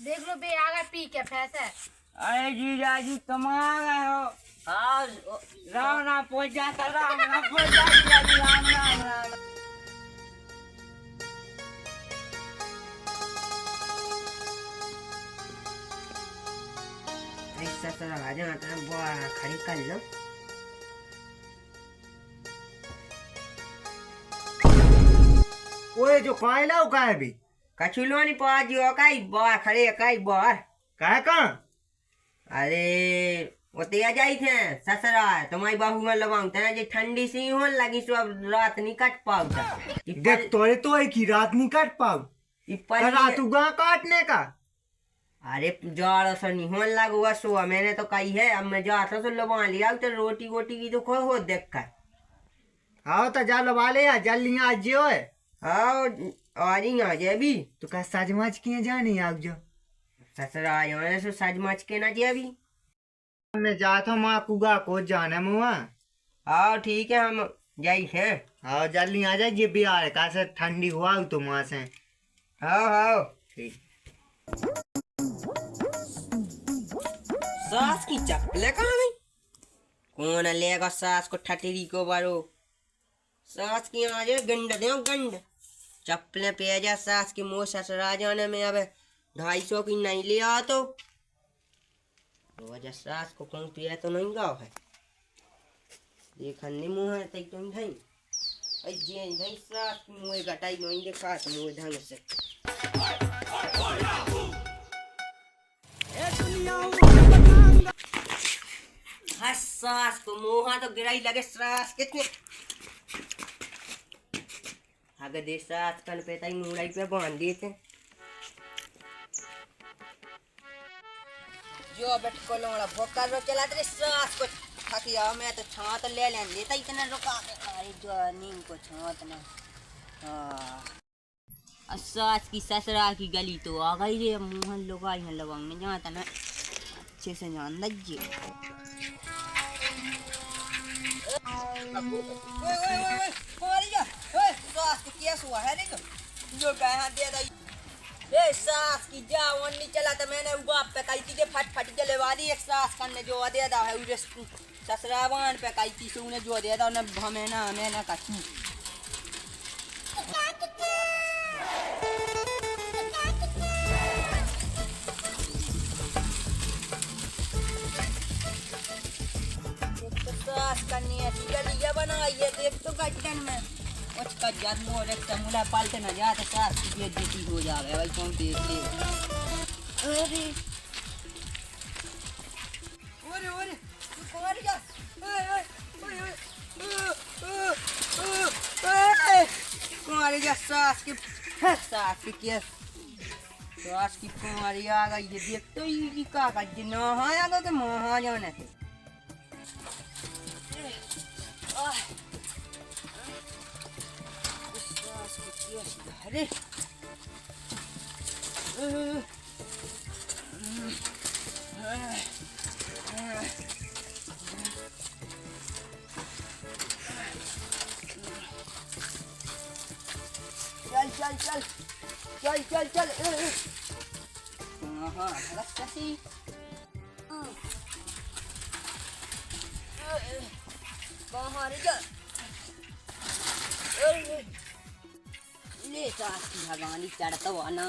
देख लो बे आगा पी के फैसा। अरे जीजा जी तुम आ गए हो। हाँ राम राम पहुंच जाता, राम राम पहुंच जाता, राम राम राम। ऐसा तो राजा आता है खड़ी कर लो। ओए जो कायला हो का है भी कछुलो नहीं पहुंच जो काई बाहर खड़े काई बाहर का कहाँ अरे वो ते आ जाई थे ससरा तुम्हारी बाहू में लगाऊं थे जे ठंडी सी हो लगी सो अब रात नहीं कट पाऊ था देख तोरे तो एक ही रात नहीं काट पाऊ रात उगा काटने का। अरे जाड़ा सा नहीं होने लगा हुआ सो मैंने तो कही है अब मैं जाता तो लगा लिया तो रोटी वोटी की तो खो हो देख कर। हाँ तो जा लवा ले यार जल्दी आज जो है। हाँ आज ही आ जाए भी तो क्या सजमाच किए जाने आप जो ससरा आए सो सज मच के ना जे अभी मैं जाता हूँ माँ कुगा को जाने मुआ। हाँ ठीक है हम जाई है। हाँ जल्दी आ जाए ये भी आए का से ठंडी हुआ तो वहाँ से। हाँ हाँ ठीक सास की चप्पलें कहाँ गई? कौन लेगा सास को ठटेरी को बारो सास की आ जाए गंड दे गंड चप्पलें पे जा सास की मुँह ससुरा जाने में अब 250 की नहीं लिया तो वजह सास को कौन पिया तो नहीं गाँव है देखने मुँह है तई तुम ढाई अरे जे ढाई सास की मुँह घटाई नहीं देखा तो मुँह ढंग से सास को मुँह तो गिराई लगे सास कितने अगर दे सास कन पे तई मुड़ाई पे बांध दिए थे जो बैठ को लोड़ा भोकर रो चला तेरे सास को थकिया मैं तो छात ले लें देता इतना रुका अरे जो नीम को छात ना हाँ सास की ससुरा की गली तो आ गई रे मुँह लुगाई है लगाने जाता ना अच्छे से जान लज्जे सास को क्या हुआ है रे जो कहा दे दई ए सास की जाओ नहीं चला तो मैंने बाप पे कही थी फट फट जले वाली एक सास करने जो दे दा है उसे ससुरावान पे कही थी उन्हें जो दे दा उन्हें हमें ना कही सास करनी है गलिया बनाई है देख तो गड्ढन में उसका जन्म हो रहा मुला पालते न जाते सास की बेइज्जती हो जावे भाई कौन देख ले अरे ओरे ओरे तू कहां जा ओए ओए कहां जा सास की क्या सास की कुमारी आ गई ये देख तो ये का जिना आया तो मोहा जाने थे अरे चल चल चल चल चल चल हाँ कैसी कहाँ रे चल ले सास की भगवानी चढ़ता हुआ ना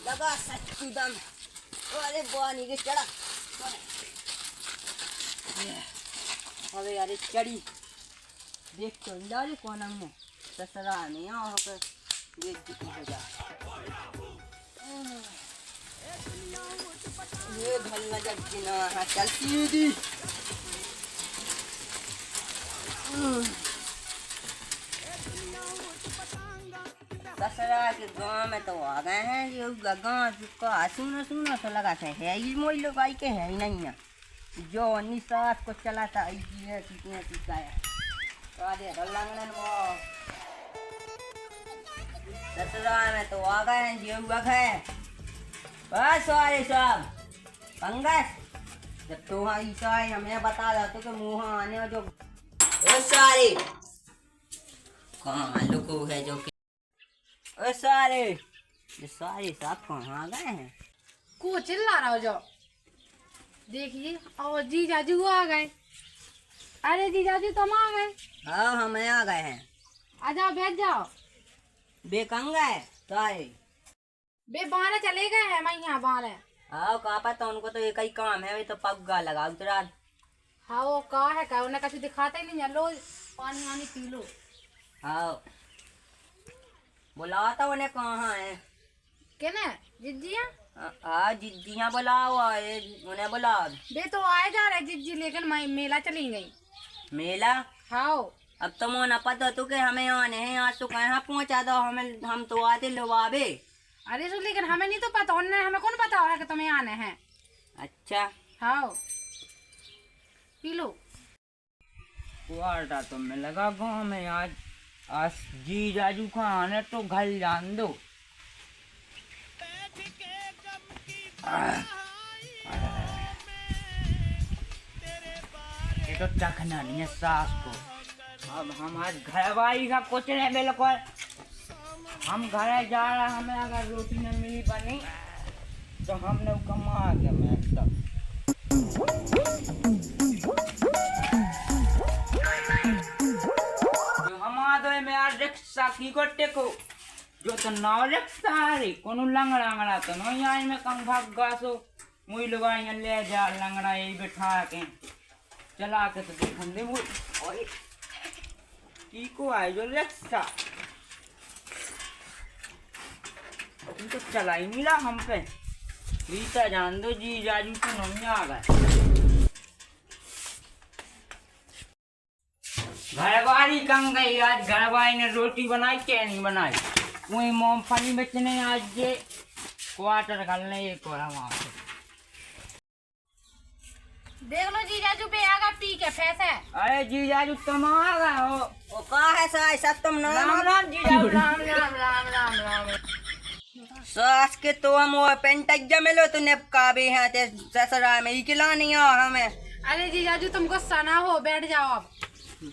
लगा सच्चू दम अरे बानी के चढ़ा अरे अरे चढ़ी देख तो इंदारी कौन हमने ससुरा में यहाँ होकर देख हो जा ये भल्ला जग ना चल सीधी ससुरा के गांव में तो आ गए हैं ये गांव का सुना सुना तो लगा है ये मोई लोग आई के है ही नहीं है जो निसास को चलाता है कितने है आधे लंगन वो ससुरा में तो आ गए हैं ये हुआ है बस सारे सब पंगस जब तुम्हारी साई हमें बता दो तो कि मुँह आने में जो सारे कहाँ लोगों है जो ओए सारे ये सारे साहब कहाँ गए हैं? को चिल्ला रहा हो जो देखिए और जीजाजी आ गए। अरे जीजाजी तुम आ गए। हाँ हम आ गए हैं। आ जाओ बैठ जाओ। बे कहाँ गए सारे? बे बाहर चले गए हैं, मैं यहाँ बाहर। हाँ कहा पता उनको तो एक ही काम है, वे तो पग्गा लगा उतरा। हाँ वो कहा है क्या, उन्हें कभी दिखाते ही नहीं। लो पानी वानी पी लो। हाँ बुलाओ तो उन्हें कहाँ है? किने जिज्जिया? हाँ जिज्जियाँ बुलाओ उन्हें बुलाओ। बे तो आए जा रहे जिज्जी, लेकिन मैं मेला चली गई। मेला? हाँ अब तो मोना पता तो के हमें आने हैं, आज तो कहाँ पहुँचा दो हमें, हम तो आते लोबाबे। अरे तो लेकिन हमें नहीं तो पता, उन्हें हमें कौन पता है कि तुम्हें आने हैं। अच्छा हाँ पी लो। क्वार्टर तो मैं लगा गाँव में आज आज जीजाजू का आने तो घर जान दो। ये तो चखना नहीं है सास को। अब हम आज घर वाली का कुछ नहीं बिल्कुल। हम घर जा रहे, हमें अगर रोटी न मिली बनी तो हमने कमा के मैं सब हमारे में आज रिक्शा की गोटे को जो तो नाव रिक्शा रे कोनो लंगड़ा तो नहीं आई में कम भाग गासो मुई लगाई ले जा लंगड़ा यही बैठा के चला के तो देखन दे मुई ओए की को आए जो रिक्शा तो चला ही मिला हम पे। रीता जान दो जी जाजू तो नहीं आ गए। घरवाली कम गई, आज घरवाली ने रोटी बनाई क्या नहीं बनाई। वही मूंगफली बेचने आज ये क्वार्टर करने एक और वहाँ से देख लो जीजाजू पे आगा पी के फैसे। अरे जीजाजू तुम आ गए हो। वो कहा है सास सब तुम ना राम राम जीजाजू राम राम राम राम राम। सास के तो हम वो पेंटज्जा मिलो तो नेपका भी हैं ते ससुरा में इकला नहीं आ हमें। अरे जीजाजू तुम गुस्सा ना हो, बैठ जाओ। अब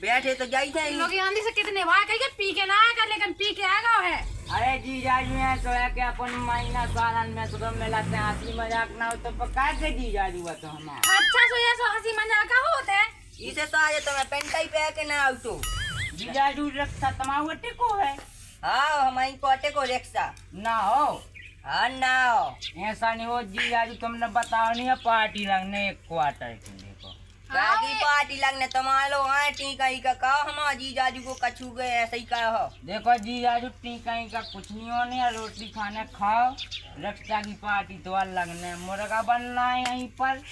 बैठे तो जाई थे लोग आंधी से कितने भाई कह के पी के ना आएगा, लेकिन पी के आएगा है। अरे जीजाजू है तो है कि अपन महीना सालन में तो मिलाते हैं, हंसी मजाक ना हो तो पका के जीजाजू है तो हम। अच्छा सो ये सो हंसी मजाक होते हैं। इसे तो आज तुम्हें पेंटाई पे के ना आउ तो जीजाजू रक्षा तमाहू टेको है। हाँ हमारी कोटे को रिक्शा ना हो हाँ ना हो ऐसा नहीं हो जीजाजू, तुमने बताओ नहीं है पार्टी लगने एक क्वार्टर की। देखो बाकी पार्टी लगने तुम्हारो हाँ टीका ही का कहा हमारा जीजाजू को कछू गए ऐसे ही कहो। देखो जीजाजू टीका का कुछ नहीं होने है, रोटी खाने खाओ। रक्षा की पार्टी तो लगने मुर्गा बनना है यहीं पर,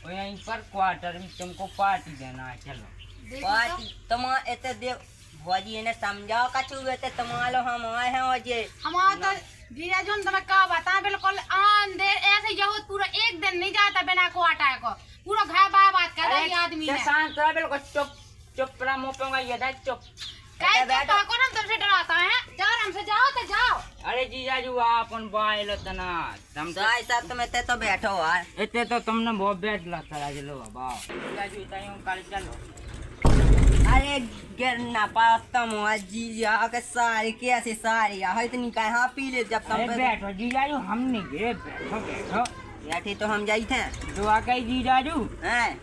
और यहीं पर क्वार्टर में तुमको पार्टी देना है। चलो पार्टी तुम्हारे इतने देव भौजी ने समझाओ कछू गए थे तुम्हारो हम आए हैं और ये हमारा तो जीजाजू ने तुम्हें कहा बता बिल्कुल आन दे ऐसे यहूद पूरा एक दिन नहीं जाता बिना क्वार्टर को, पूरा घर बात कर रहा है आदमी ने। शांत रहो बिल्कुल, चुप चुप रहा, मुँह पे ये था चुप। कहीं तो कौन हम तुमसे डराता है? जाओ हमसे, जाओ तो जाओ। अरे जीजाजू अपन बाइलो तना तुम तो साथ साथ में ते तो बैठो यार इतने तो तुमने बहुत बैठ लगता है। चलो बाबा जीजाजू ताइयों कल चलो। अरे गिरना पाता मुआ जीजा के सारे कैसे सारे यार इतनी कहाँ पी ले जब अरे तुम बैठो जीजाजू, हम नहीं गिरे, बैठो बैठो। बैठे तो हम जाई थे दुआ कही जीजाजू हैं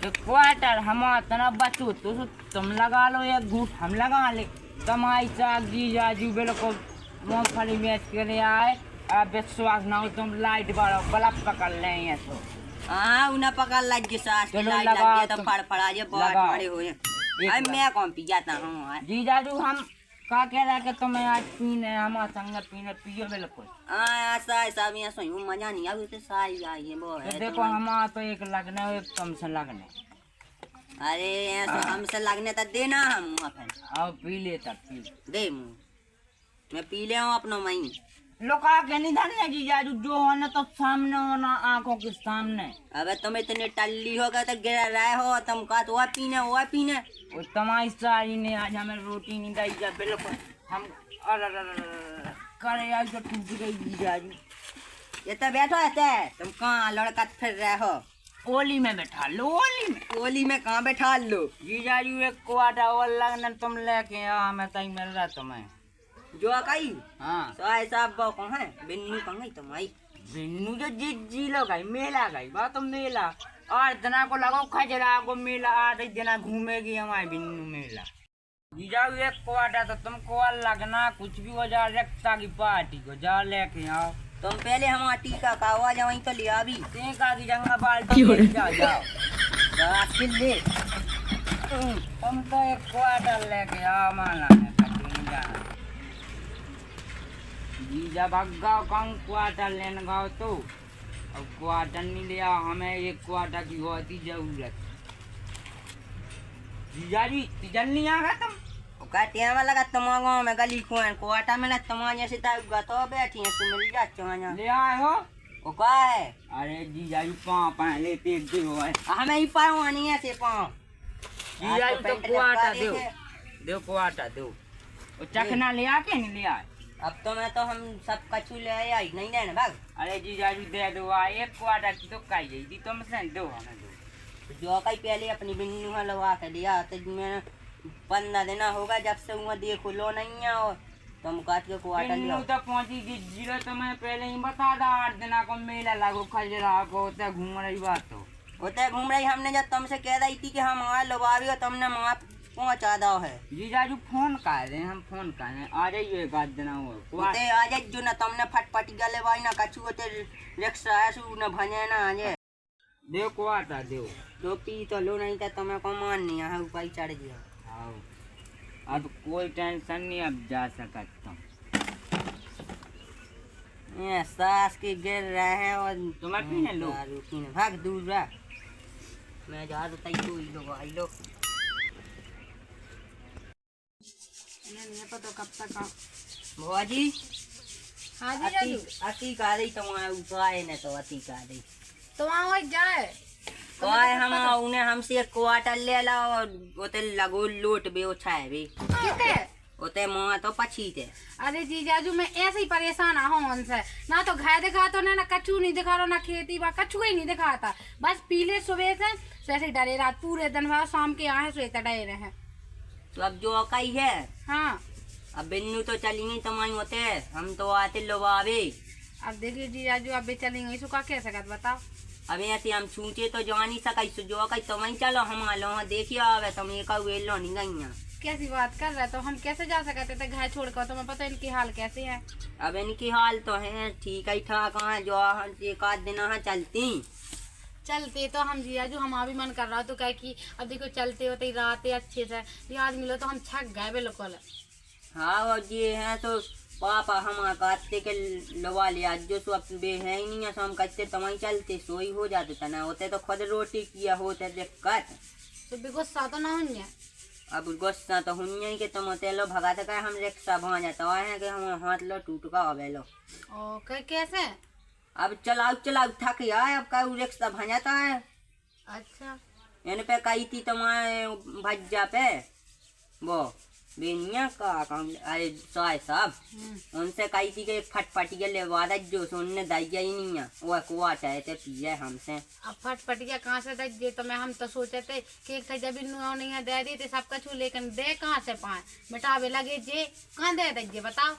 तो क्वार्टर हम इतना बचो तो तुम लगा लो, एक घूट हम लगा ले। तुम्हारी साग जीजाजू बिल्कुल मूंगफली बेच के ले आए। अब विश्वास ना हो तुम लाइट बारो बल्ब पकड़ लेंगे तो हाँ उन्हें पकड़ लग गई सास की चलो लाइट लगाओ लग गई तो तुम। फड़फड़ा ये बहुत लगाओ। बड़े हुए एक अरे बार। मैं कौन पी जाता हूँ जीजाजू हम का कह रहा कि तुम्हें आज पीने हमारे संग पीने पियो बिल्कुल। ऐसा ऐसा भी ऐसा यूँ मजा नहीं आया तो सारी आई है वो तो है देखो हमारा तो एक लगने एक तुम से लगने। अरे ऐसा हमसे लगने तक देना हम फिर आओ पी ले तब पी दे मुँह मैं पी ले हूँ अपना मई लोका के निधन है जीजाजू, जो होना तो सामने होना, आंखों के सामने। अबे तुम इतने टल्ली हो गए तो गिरा रहे हो तुम का तो वो पीने वो तुम्हारी सारी ने आज हमें रोटी नहीं दी जा बिल्कुल। हम करे आज तो टूट गई जीजाजू। ये तो बैठो है तुम कहाँ लड़का फिर रहे हो ओली में बैठा लो, ओली में। ओली में कहाँ बैठा लो जीजाजू एक क्वार्टर और लगना तुम लेके आओ, हमें तई मिल रहा तुम्हें। जो कई हाँ साय साहब बो को है बिन्नू कंगई तुम्हारी बिन्नू जो जी लो गई मेला गई बात तो मेला 8 दिना को लगो खजरा को मेला 8 दिना घूमेगी हमारे बिन्नू मेला जीजाऊ एक क्वार्टर तो तुमको लगना कुछ भी हो जा रक्षा की पार्टी को जा लेके आओ तुम पहले हमारा टीका का आवाज वहीं तो लिया भी टीका की जगह बाल्टी ले जाओ ले तुम तो एक क्वार्टर लेके आओ माना है कहीं नहीं जाना जीजा भगाओ कौन क्वार्टर लेने गाओ तो अब क्वार्टर नहीं लिया हमें एक क्वार्टर की बहुत ही जरूरत जीजा जी जल्दी आ गए तुम काटिया में लगा तमागो में गली खोन कोटा में ना तमाने से ताऊ तो बैठी है तुम मिल जाते हो यहाँ ले आए हो ओ का है अरे जीजा जी पाँव पाए लेते एक दिन हुआ है हमें ही पानी है से पाँव जीजा जी तो क्वार्टर दो क्वार्टर दो वो चखना ले आके नहीं ले आए अब तो मैं तो हम सब कछु ले आई नहीं देना भाग अरे जीजा जी दे दो एक क्वार्टर की तो काई जाएगी तुम से दो हमें दो जो कई पहले अपनी बिन्नू में लगा के दिया तो मैंने 15 दिन होगा जब से वहाँ देखो लो नहीं है और तुम काट के क्वार्टर लिया तो पहुंची जीरो तो मैं पहले ही बता दा 8 दिना को मेला लागो खजरा को उते घूम रही बात तो उते घूम रही हमने जब तुमसे कह रही थी कि हम वहाँ लगवावी और तुमने वहाँ पहुँचा दो है जीजाजू फोन कर रहे हैं हम फोन कर रहे हैं आ जाइए एक आध दिन और उते आ जाए जो ना तुमने फटफटी गले भाई ना कछु उते रिक्शा है सु ना भजे ना आ जाए देव को आता देव तो पी तो लो नहीं था तुम्हें को मान नहीं है ऊपर चढ़ गया आओ अब कोई टेंशन नहीं अब जा सकता ये सास के गिर रहे हैं और तुम्हें पीने लो पीने भाग दूर रहा मैं जा रहा था तो ही लोग आई लो नहीं पता कब तक आओ बुआ जी हाँ जी राजू अति का रही तुम्हारे ऊपर आए न तो अति का रही तो वहाँ वही जाए तो आए हम उन्हें हमसे एक क्वार्टर ले ला और उते लगो लोट बे उछाए बे कितने उते मुँह तो पछी थे अरे जीजाजू मैं ऐसे ही परेशान हूँ उनसे ना तो घर दिखा तो ना कच्चू नहीं दिखा रहा ना खेती बा कच्चू ही नहीं दिखाता बस पीले सुबह से ऐसे डरे रात पूरे दिन भर शाम के यहाँ से डरे रहे तो अब जो कई है हाँ अब बिन्नू तो चली नहीं तुम्हारी होते हम तो आते लोग आवे अब देखिए जीजाजू अब भी चलेंगे इसको का कैसे कर बताओ अब ऐसे हम छूटे तो जा नहीं सकाई सो जो कई तुम चलो हम लो देखिए आवे तुम एक लो नहीं गई कैसी बात कर रहे तो हम कैसे जा सकते थे घर छोड़कर तुम्हें पता है इनकी हाल कैसे है अब इनकी हाल तो है ठीक ही ठाक है जो एक आध दिन चलती चलते तो हम जीजाजू हम भी मन कर रहा तो क्या कि अब देखो चलते होते रात अच्छे से ये आज मिलो तो हम थक गए बिल्कुल हाँ और ये है तो पापा हम काटते के लवा लिया जो सो अब बे है ही नहीं है सो हम कहते तुम्हारी चलते सोई हो जाते थे ना होते तो खुद रोटी किया होते दिक्कत तो भी गुस्सा तो ना होंगे अब गुस्सा तो हुई कि तुम होते लो भगाते का हम रिक्शा भाँ जाता है कि हम हाथ लो टूट का अबे लो ओके कैसे अब चलाओ चलाओ थक आए अब का रिक्शा भाँ जाता है अच्छा इन पे कही थी तुम्हारे भज्जा पे वो बेनिया का अरे साय साहब उनसे कही थी कि फटफटी के लेवादा जो उनने दैया ही नहीं है वो कुआ चाहे थे पिए हमसे अब फटफटिया कहाँ से दे तो मैं हम तो सोचे थे कि एक जब नहीं है दे दी थे सब कछु लेकिन दे कहाँ से पाए बेटावे लगे जे कहाँ दे दीजिए बताओ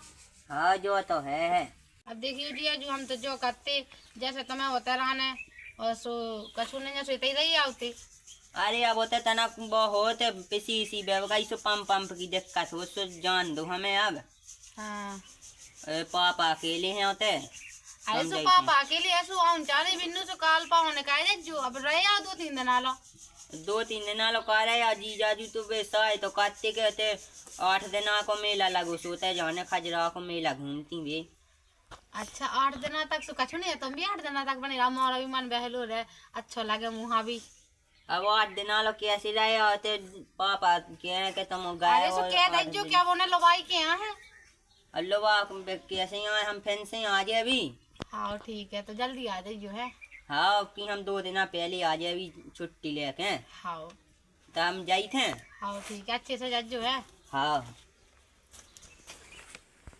हाँ जो तो है अब देखिए जी जो हम तो जो करते जैसे तुम्हें होता रहने और सो कछु नहीं सोते ही रही आती अरे अब होते तना बहुत पिसी सी बेवगाई सो पंप की दिक्कत हो सो जान दो हमें अब हाँ पापा अकेले हैं होते अरे सो पापा अकेले ऐसो आऊं चारे बिन्नू सो काल पाओ कहे जो अब रहे आ 2-3 दिन आलो 2-3 दिन आलो कह रहे या जी जाजू तो बेसाए तो काटते कहते 8 दिन को मेला लगो सोते जाने खजरा को मेला घूमती वे अच्छा 8 दिन तक तो कछु नहीं है तुम भी 8 दिन तक बने रहा मोरा भी मन बहलो रहे अच्छा लगे मुहा भी अब 8 दिन लो कैसे रहे होते पापा कह के तुम गाय अरे सो कह दे जो क्या बोने लवाई के यहाँ है अल्लाह कैसे आए हम फिर से आ जाए अभी हाँ ठीक है तो जल्दी आ जाइए जो है हाँ कि हम 2 दिन पहले आ जाए अभी छुट्टी लेके हाँ तो हम जाई थे हाँ ठीक है अच्छे से जा जो है हाँ